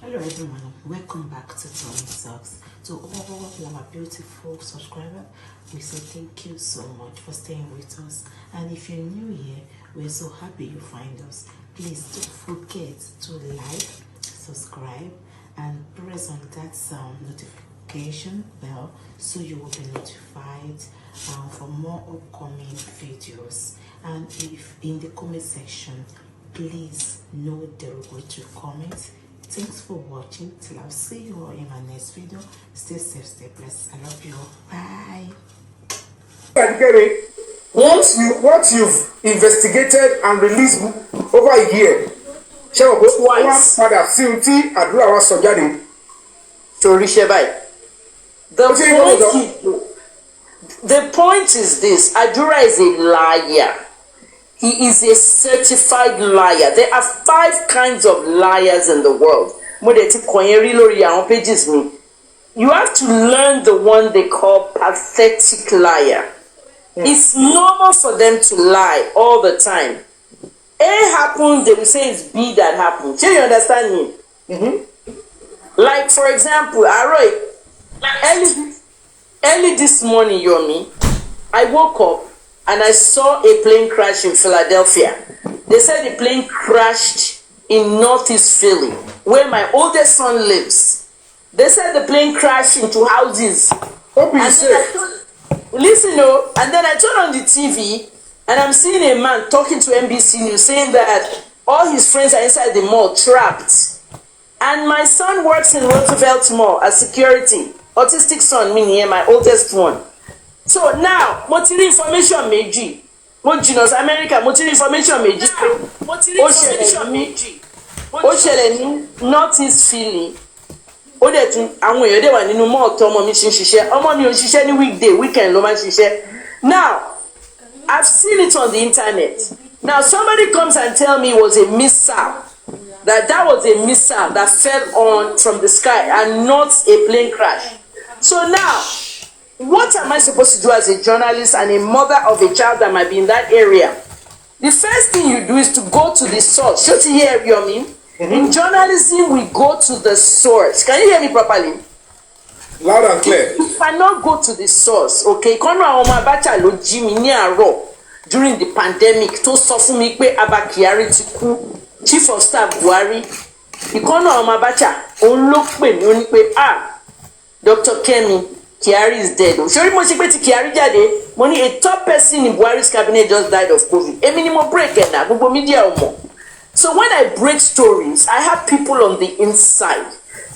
Hello everyone, welcome back to Tony Talks. To all my beautiful subscribers, we say thank you so much for staying with us. And if you're new here, we're so happy you find us. Please don't forget to like, subscribe, and press on that notification bell so you will be notified for more upcoming videos. And if in the comment section, please no derogatory comments. Thanks for watching. Till I'll see you all in my next video. Stay safe, stay blessed. I love you all. Bye. Once you've investigated and released over a year, twice. Father, Sinti, Hadurah was surgery. The point is this: Hadurah is a liar. He is a certified liar. There are 5 kinds of liars in the world. You have to learn the one they call pathetic liar. It's normal for them to lie all the time. A happened, they will say it's B that happened. Do you understand me? Like, for example, early this morning, Yomi, I woke up and I saw a plane crash in Philadelphia. They said the plane crashed in Northeast Philly, where my oldest son lives. They said the plane crashed into houses. Listen, and then I turned on the TV and I'm seeing a man talking to NBC News saying that all his friends are inside the mall trapped. And my son works in Roosevelt Mall as security. Autistic son, meaning my oldest one. So now, mo ti rí information méjì. Mo jìnnà sí America, mo ti rí information méjì. Ó ṣẹlẹ̀ ní Northeast Philly. Ó dẹ̀ tún àwọn èèyàn dẹ̀ wà nínú mall tó ọmọ mi ṣe ń ṣiṣẹ́. Ọmọ mi ò ń ṣiṣẹ́ ní weekday, weekend ló máa ń ṣiṣẹ́. Now, I've seen it on the internet. Now, somebody comes and tell me it was a missile. That was a missile that fell on from the sky and not a plane crash. So now, what am I supposed to do as a journalist and a mother of a child that might be in that area? The first thing you do is to go to the source. Should you hear me? In journalism, we go to the source. Can you hear me properly? Loud and clear. If I not go to the source, okay? During the pandemic, to sọ fún mi pé Abba Kyari ti kú, Chief of Staff Buhari. Ìkọ́nà ọmọ Abacha, òun ló pè mí, ó ní pé Dr. Kemi, Kyari is dead. Ṣé mo ṣe pé tí Kyari jáde, mo ní a top person in Buhari's cabinet just died of COVID. Èmi ni mo break ẹ̀ náà, gbogbo media ò mọ̀. So when I break stories, I have people on the inside.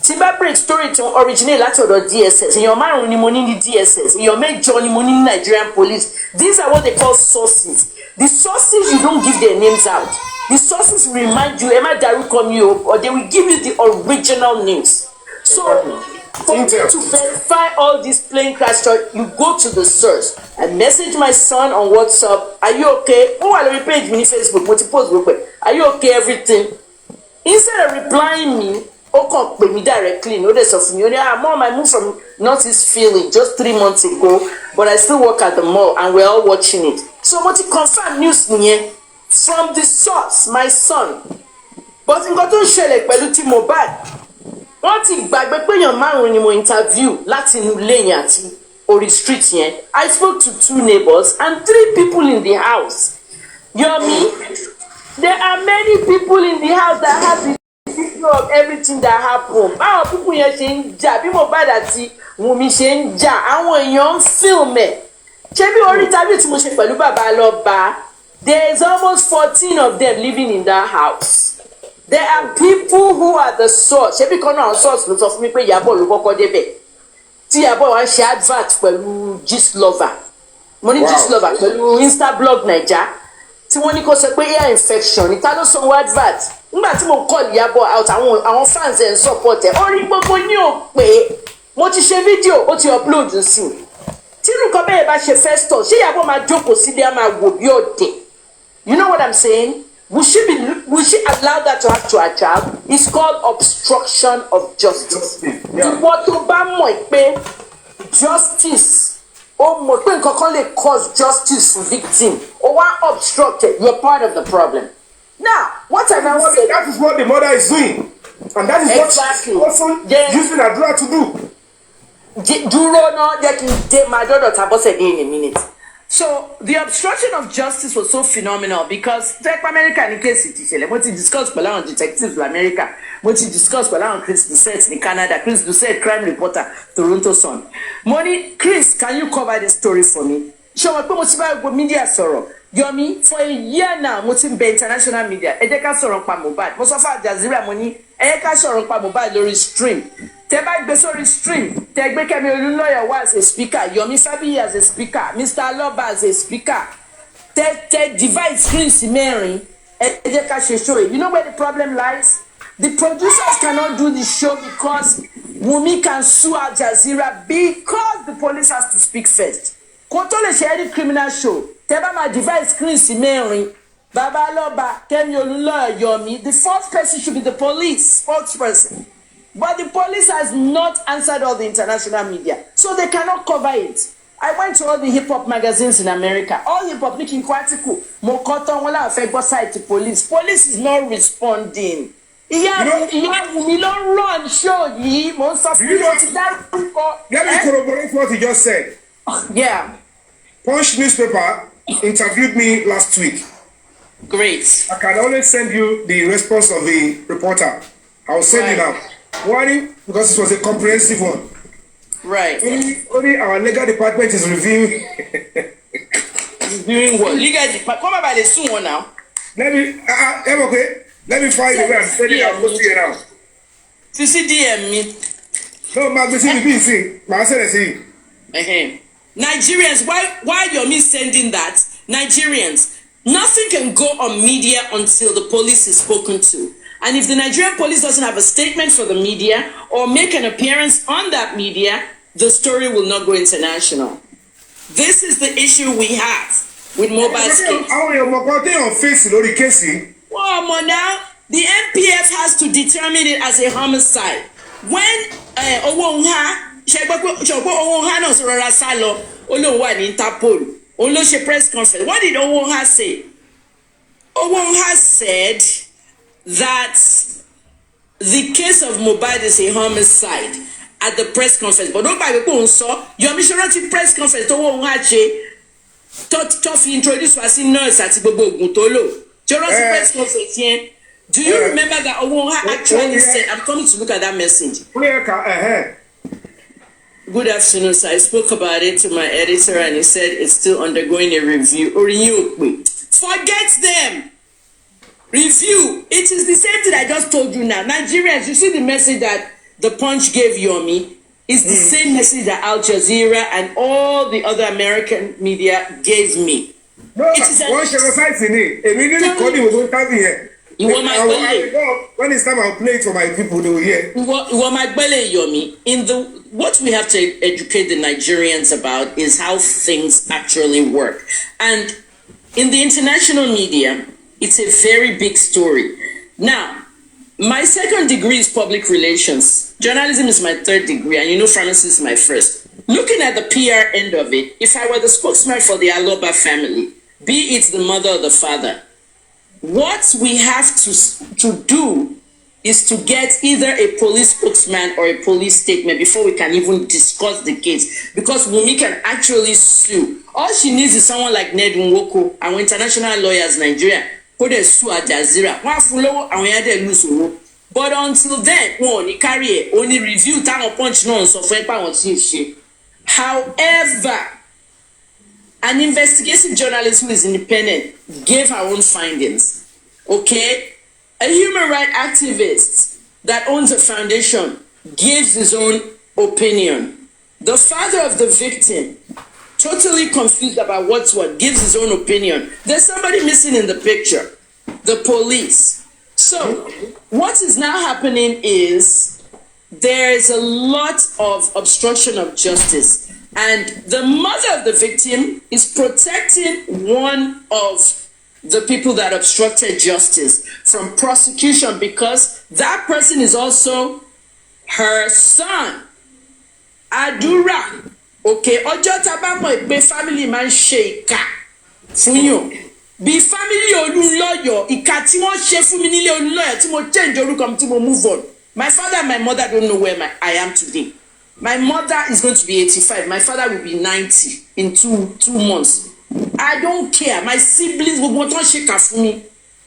Tí bá break story tó originate láti ọ̀dọ̀ DSS, èèyàn 5 ni mo ní ní DSS, èèyàn 8 ni mo ní ní Nigerian police. These are what they call sources. The sources, you don't give their names out. The sources will remind you, Emma Darukom you, or they will give you the original names. So, for you to verify all these plane crash stories, you go to the source. I message my son on WhatsApp, are you okay? Oh, I'll repage me on Facebook, are you okay, everything? Instead of replying me, come with me directly, no, there's of me. Mom, I moved from Northeast Philly just 3 months ago, but I still work at the mall and we're all watching it. So, what you confirm news from the source, my son. But in got to share like Peluti mohbad. Wọ́n ti gbàgbé pé èèyàn 5 ni mo interview láti inú ilé yẹn àti orí street yẹn. I spoke to 2 neighbors and 3 people in the house. Yomi, there are many people in the house that have the video of everything that happened. Báwọn people yẹn ṣe ń jà bí Mohbad àti Wunmi ṣe ń jà, àwọn èèyàn ń film ẹ̀. Ṣé bí orí interview tí mo ṣe pẹ̀lú bàbá Lọ́ba, there is almost 14 of them living in that house. There are people who are the source. Ṣé bí kan náà source ló sọ fún mi pé Ìyábọ̀ ló kọ́kọ́ débẹ̀. Tí Ìyábọ̀ wá ṣe advert pẹ̀lú Gistlover. Mo ní Gistlover pẹ̀lú Instablog Naija. Tí wọ́n ní kó sọ pé ear infection ní ta ló sanwó advert. Nígbà tí mo call Ìyábọ̀ out, àwọn fans ẹ̀ ń support ẹ̀. Orí gbogbo ní ò pé mo ti ṣe fídíò, ó ti upload sí. Tí nǹkan bẹ́ẹ̀ bá ṣe first touch, ṣé Ìyábọ̀ máa jókòó sílé á máa wò bí ọ̀dẹ̀? You know what I'm saying? Will she allow that to happen to her child? It's called obstruction of justice. Ìwọ tó bá mọ̀ pé justice, ó mọ̀ pé nǹkan kan lè cause justice to victim, or wá obstructed, you're part of the problem. Now, what I now say, that is what the mother is doing. And that is exactly. what also using Hadurah to do. Duro no, they can my daughter Tabose in a minute. So the obstruction of justice was so phenomenal because take America in case it what discuss with detectives in America, what discuss with Chris Doucette in Canada, Chris Doucette, crime reporter, Toronto Sun. Money, Chris, can you cover this story for me? Show me what media sorrow. Yomi, for a year now, Motim be international media. Ejeka sorrow pa mohbad. Most of Al Jazeera money, Ejeka sorrow pa mohbad lori stream. Teba Besori stream. Tegbe Kemi lawyer was a speaker. Yomi Fabi as a speaker. Mr. Aloba as a speaker. Te divide screen Mary. Ejeka show. You know where the problem lies? The producers cannot do the show because Wumi can sue Al Jazeera because the police has to speak first. Kotole share criminal show. Teba ma divide screen Mary. Baba Aloba, Kemi lawyer Yomi. The fourth person should be the police spokesperson. But the police has not answered all the international media, so they cannot cover it. I went to all the hip-hop magazines in America. All hip-hop making kwatiku. Mokoto wala affect side to police. Police is not responding. We don't run show ye. Most of you know that. Let me corroborate what you just said. Yeah. Punch newspaper interviewed me last week. Great. I can only send you the response of the reporter. I'll send it out. Why? Because it was a comprehensive one. Right. Only our legal department is reviewing. Reviewing what? Legal department. Come about the soon one now. Let me. Okay. Let me find the way and send it out. Post it now. DM me. No, my BC. My say. Nigerians, why you're me sending that? Nigerians, nothing can go on media until the police is spoken to. And if the Nigerian police doesn't have a statement for the media or make an appearance on that media, the story will not go international. This is the issue we have with mohbad's case. Well, now, the MPF has to determine it as a homicide. When press conference, what did Owonha say? Owonha said that the case of mohbad is a homicide at the press conference. But don't buy the so your missionary press conference to introduce was in nurse at Bobo press conference here. Do you remember that Owonha actually said, I'm coming to look at that message. Good afternoon, sir. I spoke about it to my editor and he said it's still undergoing a review. Forget them. Review. It is the same thing I just told you now. Nigerians, you see the message that the Punch gave Yomi is the same message that Al Jazeera and all the other American media gave me. No, it is when it's time I'll play it for my people, they will hear. Yomi, what we have to educate the Nigerians about is how things actually work. And in the international media, it's a very big story. Now, my second degree is public relations. Journalism is my third degree, and pharmacy is my first. Looking at the PR end of it, if I were the spokesman for the Aloba family, be it the mother or the father, what we have to do is to get either a police spokesman or a police statement before we can even discuss the case. Because Wumi can actually sue. All she needs is someone like Ned Nwoko, our international lawyers, Nigeria. Put a sue at Jazeera. But until then, only carry only review time punch no so however, an investigative journalist who is independent gave her own findings. Okay? A human rights activist that owns a foundation gives his own opinion. The father of the victim, totally confused about what's what, gives his own opinion. There's somebody missing in the picture, the police. So what is now happening is there is a lot of obstruction of justice, and the mother of the victim is protecting one of the people that obstructed justice from prosecution because that person is also her son. Hadurah. Okay, ojo tabamo ipe family man shake fún yín. Bí family Olúnlọ́yọ̀ ìka tí wọ́n ṣe fún mi nílé Olúnlọ́yọ̀ tí mo change orúkọ mi tí mo move on. My father and my mother don't know where I am today. My mother is going to be 85. My father will be 90 in two months. I don't care. My siblings will want to shake for me.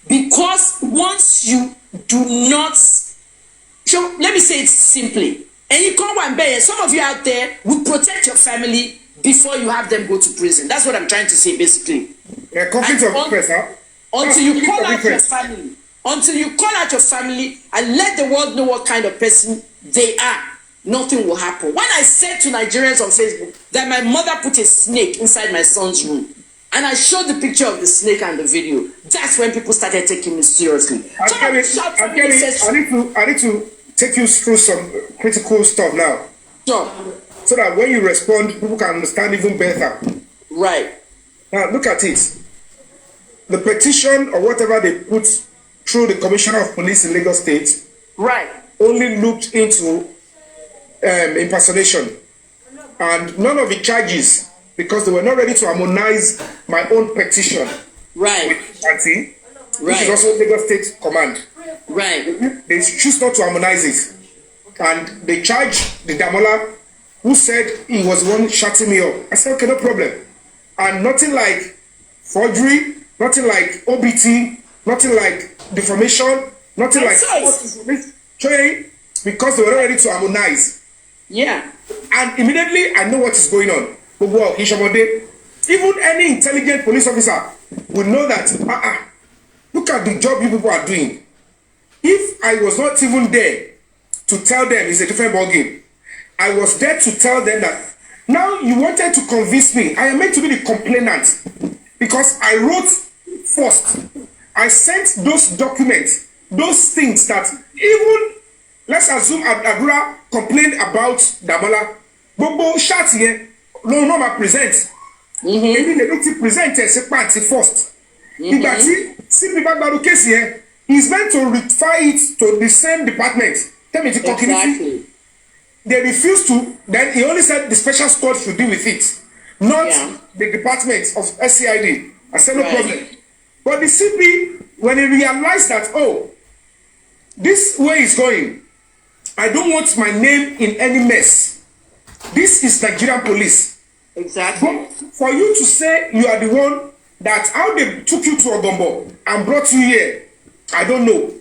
Because once you do not, so let me say it simply. And you come and bear, some of you out there will protect your family before you have them go to prison. That's what I'm trying to say basically. Yeah, conflict of interest, huh? Until you call out your family. Until you call out your family and let the world know what kind of person they are, nothing will happen. When I said to Nigerians on Facebook that my mother put a snake inside my son's room, and I showed the picture of the snake and the video, that's when people started taking me seriously. I need to take you through some critical stuff now. Sure. So that when you respond, people can understand even better. Right. Now, look at it. The petition or whatever they put through the Commissioner of Police in Lagos State, right, only looked into impersonation and none of the charges, because they were not ready to harmonize my own petition, right, with party, right, which is also Lagos State command. Right. They choose not to harmonize it, and they charged the Damola who said he was the one shutting me up. I said, okay, no problem. And nothing like forgery, nothing like OBT, nothing like defamation, nothing like because they were not ready to harmonize. Yeah. And immediately I know what is going on. Even any intelligent police officer would know that look at the job you people are doing. If I was not even there to tell them it's a different ballgame, I was there to tell them that now you wanted to convince me. I am meant to be the complainant because I wrote first. I sent those documents, those things that even, let's assume Hadurah complained about Damola. Bobo shot here, no ma present. Maybe they don't present as a party first. CP Bagbaru case here, he's meant to refer it to the same department. Tell me the community. They refused to, then he only said the special squad should deal with it, not the department of SCID. I said no problem. But the CP, when he realized that, oh, this way is going, I don't want my name in any mess. This is Nigerian police. Exactly. But for you to say you are the one that how they took you to Ogombo and brought you here, I don't know.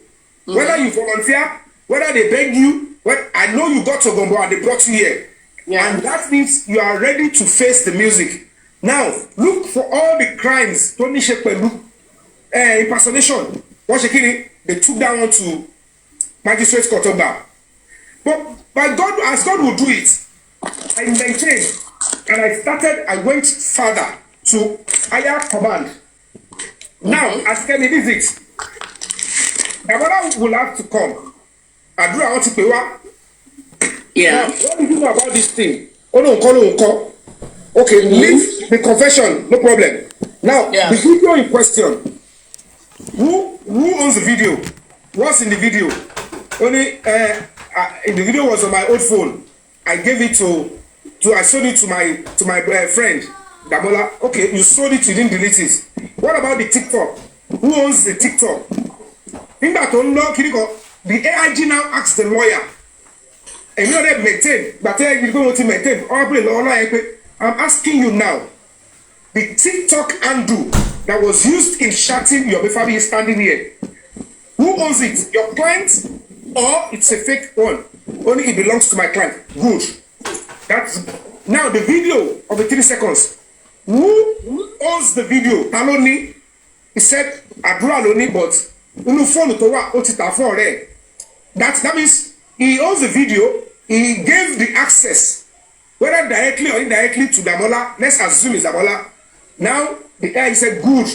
Whether you volunteer, whether they beg you, I know you got to Ogombo and they brought you here. Yeah. And that means you are ready to face the music. Now, look for all the crimes, Tony Shekpelu, impersonation, they took that one to Magistrate Court. But by God, as God will do it, I maintained and I went further to higher command. Now, as Kenny did it, the mother will have to come. Hadurah want to pay what? Yeah. Now, what do you know about this thing? Oh no, call. Okay, leave the confession, no problem. Now, the video in question. Who owns the video? What's in the video? Only in the video was on my old phone. I gave it I sold it to my friend Damola. Okay, you sold it, you didn't delete it. What about the TikTok? Who owns the TikTok? In that the AIG now asks the lawyer, and you know they maintain, but you don't want to maintain. I'm asking you now, the TikTok handle that was used in shouting your family is standing here. Who owns it? Your client, or it's a fake one? Only it belongs to my client. Good. That's now the video of the 3 seconds. Who owns the video? Taloni. He said Hadurah Loni, but that means he owns the video. He gave the access, whether directly or indirectly, to Damola. Let's assume it's Damola. Now the AI said, "Good,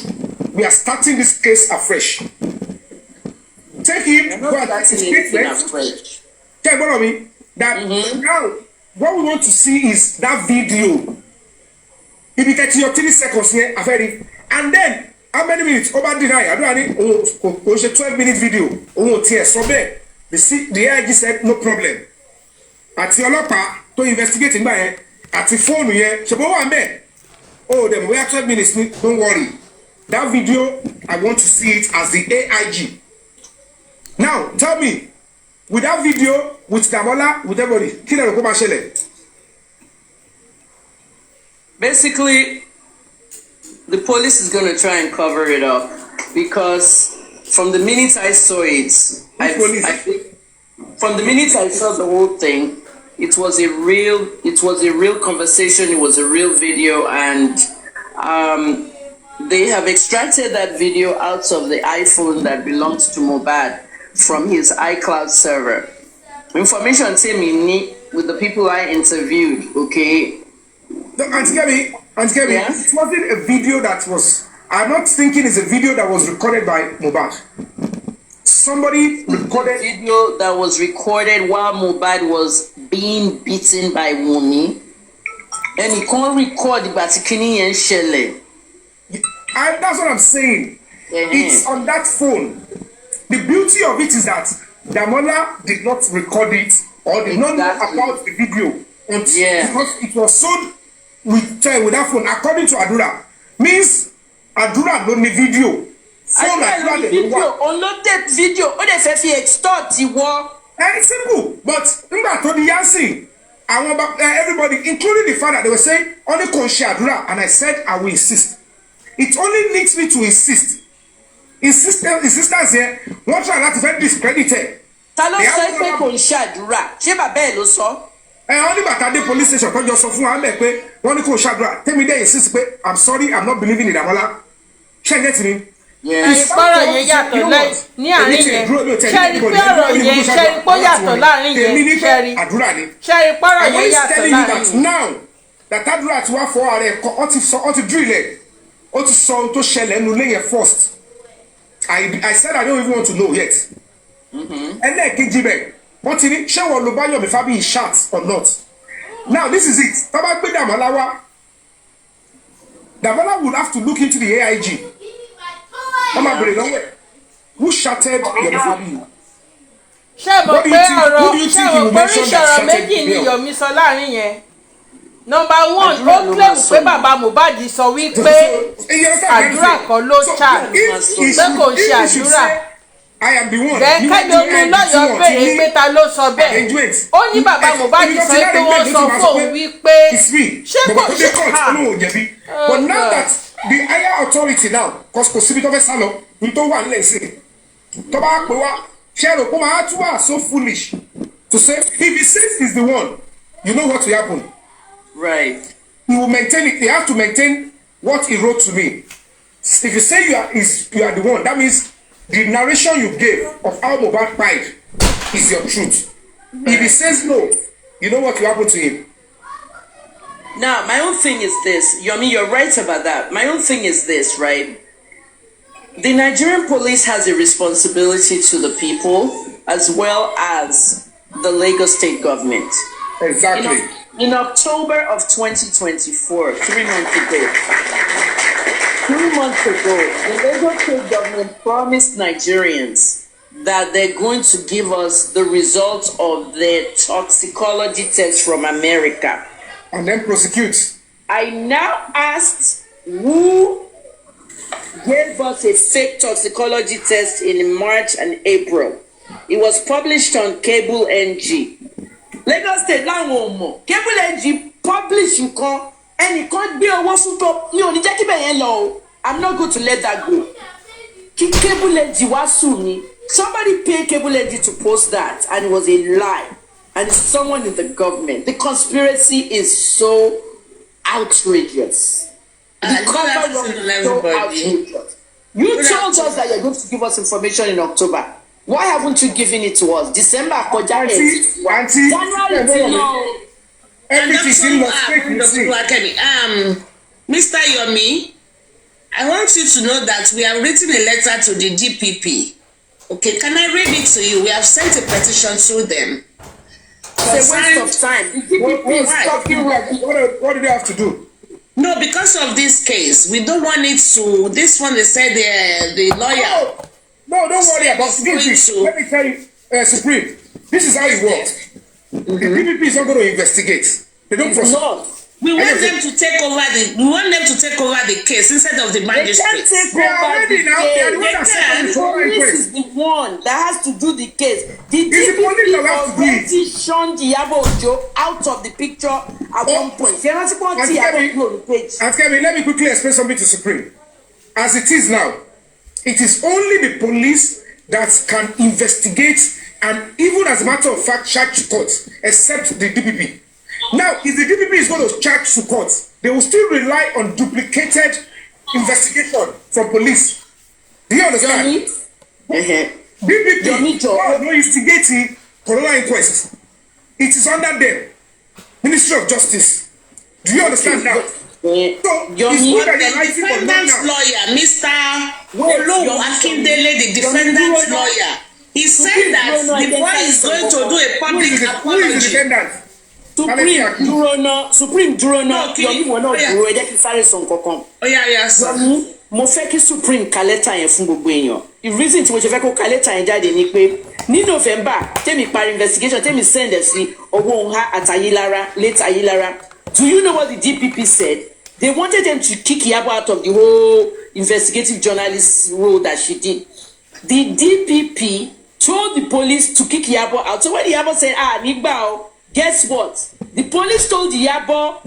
we are starting this case afresh. Take him, go and take his statement. Take one of me. That now what we want to see is that video. If you get your 3 seconds here, and then how many minutes? Over deny. I don't know. 12-minute video. The AIG said no problem. At your locker to investigate in my at the phone here. Oh, then we have 12 minutes. Don't worry. That video, I want to see it as the AIG. Now, tell me, with that video, with Damola, with everybody, basically, the police is going to try and cover it up because from the minute I saw it, I think from the minute I saw the whole thing, it was a real conversation. It was a real video, and they have extracted that video out of the iPhone that belongs to Mohbad from his iCloud server. Information came in with the people I interviewed. Okay. No, Auntie Gabby, Yes? it wasn't a video that was. I'm not thinking it's a video that was recorded by Mohbad. Somebody recorded a video that was recorded while Mohbad was being beaten by Wunmi, and he can't record the Batikini and Shelley. And that's what I'm saying. It's on that phone. The beauty of it is that Damola did not record it or did not know about the video because it was sold with that phone. According to Hadurah, means Hadurah don't need video. Phone Hadurah video. On no tape video. On the fe extort you. It's simple, but to the Yancy, everybody, including the father, they were saying only Konshi Hadurah, and I said I will insist. It only needs me to insist. Insistence here, wọ́n try láti fẹ́ discredited. Ta ló sọ pé kò ń ṣàdúrà? Ṣé bàbá ẹ̀ ló sọ? Wọ́n ní bàtà dé police station tó jọ sọ fún wa mẹ́ pé wọ́n ní kò ń ṣàdúrà. Tẹ́mi dẹ́ insist pé I'm sorry, I'm not believing in Damola. Ṣé ẹ get me? Ìpọ́rọ̀ yẹn yàtọ̀ ní àárín yẹn. Ṣẹ́rí pé ọ̀rọ̀ yẹn ṣẹ́rí pé ó yàtọ̀ láàrin yẹn. Ṣẹ́rí pọ́rọ̀ yẹn yàtọ̀ láàrin yẹn. Now that Hadurah ti wá fọ ara ẹ̀ kọ́ ọ ti drill ẹ̀ ó ti sọ ohun tó ṣẹlẹ̀ nínú ilé yẹn first. I said I don't even want to know yet. And then Kijibe, what in it? Shall we buy your Fabi shots or not? Now this is it. Damola will have to look into the AIG. Who shattered your Fabi? What do you think he will mention that shattered your? Number one, ó claim pé bàbá Mohbad sọ wípé àdúrà kan ló charge pé kò ṣe àdúrà. Then kájọ mú lọ́yọ̀ béèrè pé ta ló sọ bẹ́ẹ̀. Ó ní bàbá Mohbad sọ pé wọ́n sọ fóun wípé ṣé kò ṣe But now that the higher authority now, cause kò síbi tó fẹ́ sálọ, n tó wà nílẹ̀ sí. Tó bá pè wá, ṣé rò pé máa tún wà so foolish to say if he says he's the one, you know what will happen. Right. He will maintain it. He has to maintain what he wrote to me. If you say you are the one, that means the narration you gave of how Mohbad died is your truth. Right. If he says no, you know what will happen to him. Now, my own thing is this. Yomi, you're right about that. My own thing is this, right? The Nigerian police has a responsibility to the people as well as the Lagos state government. Exactly. In October of 2024, 3 months ago, the Lagos state government promised Nigerians that they're going to give us the results of their toxicology test from America. And then prosecute. I now asked who gave us a fake toxicology test in March and April. It was published on Cable NG. Lagos State láwọn ọmọ Cable NG publish nǹkan ẹnìkan gbé owó fún tó ní òní jẹ́ kí bẹ́ẹ̀ yẹn lọ o. I'm not going to let that go. Kí Cable NG wá sùn ni. Somebody paid Cable NG to post that and it was a lie. And someone in the government. The conspiracy is so outrageous. The cover is so outrageous. You told us that you're going to give us information in October. Why haven't you given it to us? December, January. Mr. Yomi, I want you to know that we have written a letter to the DPP. Okay, can I read it to you? We have sent a petition to them. It's a waste of time. The DPP is talking rubbish. What do they have to do? No, because of this case, we don't want it to. This one, they said the lawyer. No, don't worry about this. Let me tell you, Supreme, this is how it works. The DPP is not going to investigate. They don't prosecute. We want them to take over the case instead of the magistrate. They can't take over the case. The police is the one that has to do the case. The DPP already shunned Iyabo Ojo out of the picture at one point. Let me quickly explain something to Supreme. As it is now, it is only the police that can investigate and even as a matter of fact charge to court, except the DPP. Now, if the DPP is going to charge to court, they will still rely on duplicated investigation from police. Do you understand? DPP no instigating coroner inquest. It is under them. Ministry of Justice. Do you understand now? So, the defendant's lawyer, Mr. Olowu Akindele, the defendant's lawyer, he said that the boy is going to do a public apology. Who is the defendant? Supreme dúró náà Yomi wọn náà dúró ẹ jẹ́ kí sáré sọ nǹkan kan. Yomi mo fẹ́ kí Supreme ka lẹ́tà yẹn fún gbogbo èèyàn. The reason tí mo ṣe fẹ́ kó ka lẹ́tà yẹn jáde ni pé ní November tèmi parí investigation tèmi send ẹ̀ sí ọwọ́ Nha àtàyílára late Ayílára. Do you know what the DPP said? They wanted them to kick Iyabo out of the whole investigative journalist role that she did. The DPP told the police to kick Iyabo out. So when Iyabo said, nígbà o, guess what? The police told Iyabo,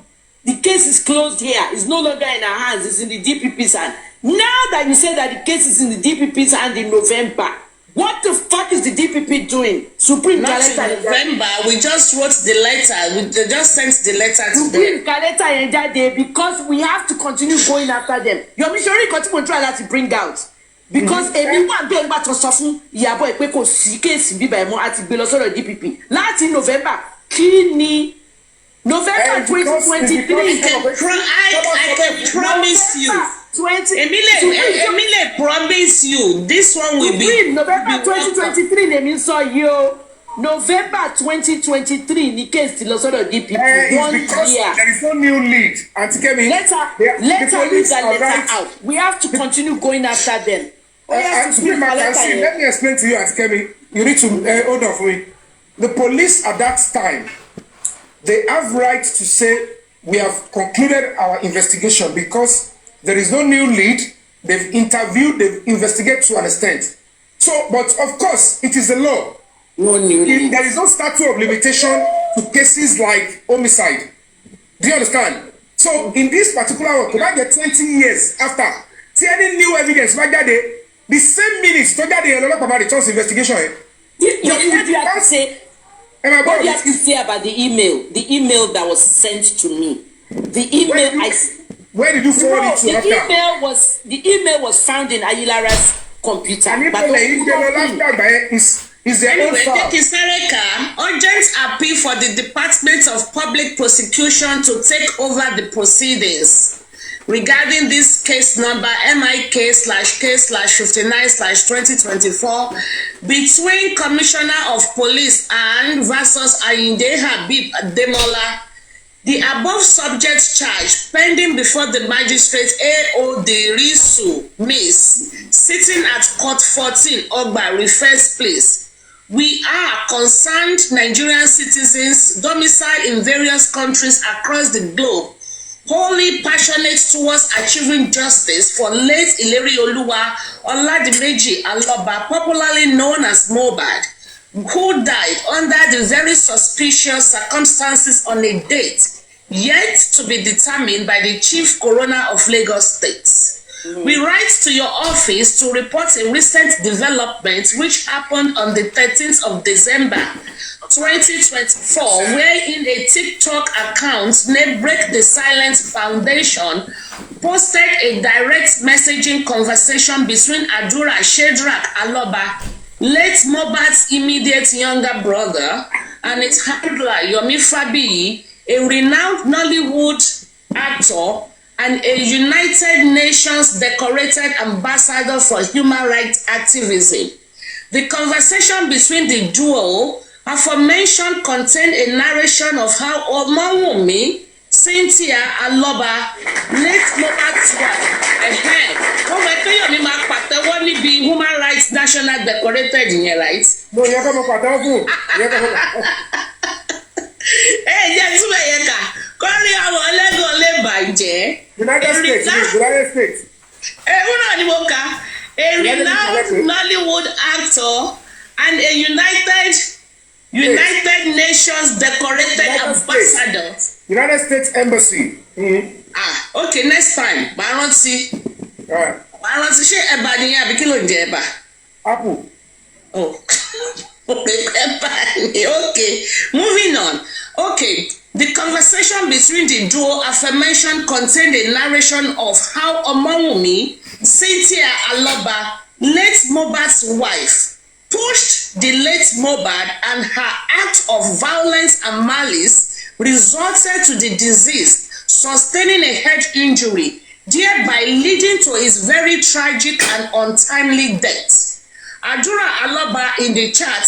the case is closed here. It's no longer in our hands. It's in the DPP's hand. Now that you say that the case is in the DPP's hand in November, what the fuck is the DPP doing? Supreme Not in November. We just wrote the letter. We just sent the letter to Supreme them. Because we have to continue going after them. Your missionary continue to try to bring out. Because everyone being back to suffer, Iyabo pé kò sí case bíbá ẹ̀mọ́ àti gbé lọ sọ́dọ̀ DPP. Láti November, kí ni November 2023. I can promise you. Emile promise you this one will be November 2023 lèmi sọ yìí o. November 2023 ní case ti lọ sọ́dọ̀ DPP 1 year. There is no new lead. Let letter out. We have to continue going after them. Let me explain to you, Auntie. You need to hold on for me. The police at that time, they have right to say we have concluded our investigation because there is no new lead. They've interviewed, they've investigated to an extent. So, but of course, it is the law. No new lead. There is no statute of limitation to cases like homicide. Do you understand? So, in this particular one, could I get 20 years after? See any new evidence like that? The same minutes to that day, about the Chance investigation. What do you have to say? What do you have to say about the email? The email that was sent to me. The email where did you forward it to? The email was found in Ayilara's computer. Anyway, urgent appeal for the Department of Public Prosecution to take over the proceedings regarding this case number MIK/K/59/2024 between Commissioner of Police and versus Ayinde Habib Ademola. The above subject charge pending before the magistrate A.O. Derisu Miss sitting at court 14 Ogba Refers Place. We are concerned Nigerian citizens domiciled in various countries across the globe, wholly passionate towards achieving justice for late Ilerioluwa Oladimeji Aloba, popularly known as mohbad, who died under the very suspicious circumstances on a date yet to be determined by the Chief Coroner of Lagos State. We write to your office to report a recent development which happened on the 13th of December 2024, wherein a TikTok account named Break the Silence Foundation posted a direct messaging conversation between Hadurah Aloba, late mohbad's immediate younger brother, and its handler Yomi Fabiyi, a renowned Nollywood actor and a United Nations decorated ambassador for human rights activism. The conversation between the duo aforementioned contained a narration of how Omawumi, Cynthia Aloba, late mohbad's wife, Human Rights National decorated in your rights. No, you have Hey, yes, kọ́rí àwọn United States. A renowned Nollywood actor and a United Nations decorated ambassador. United States Embassy. Okay, next time. Baronsi. Baronsi, ṣé ẹ̀bà ni àbí kí ló ń jẹ ẹ̀bà? Apple. Oh. Okay, moving on. Okay, the conversation between the duo aforementioned contained a narration of how Omowumi, Cynthia Aloba, late Mohbad's wife, pushed the late Mohbad, and her act of violence and malice resulted to the deceased sustaining a head injury, thereby leading to his very tragic and untimely death. Hadurah Aloba in the chat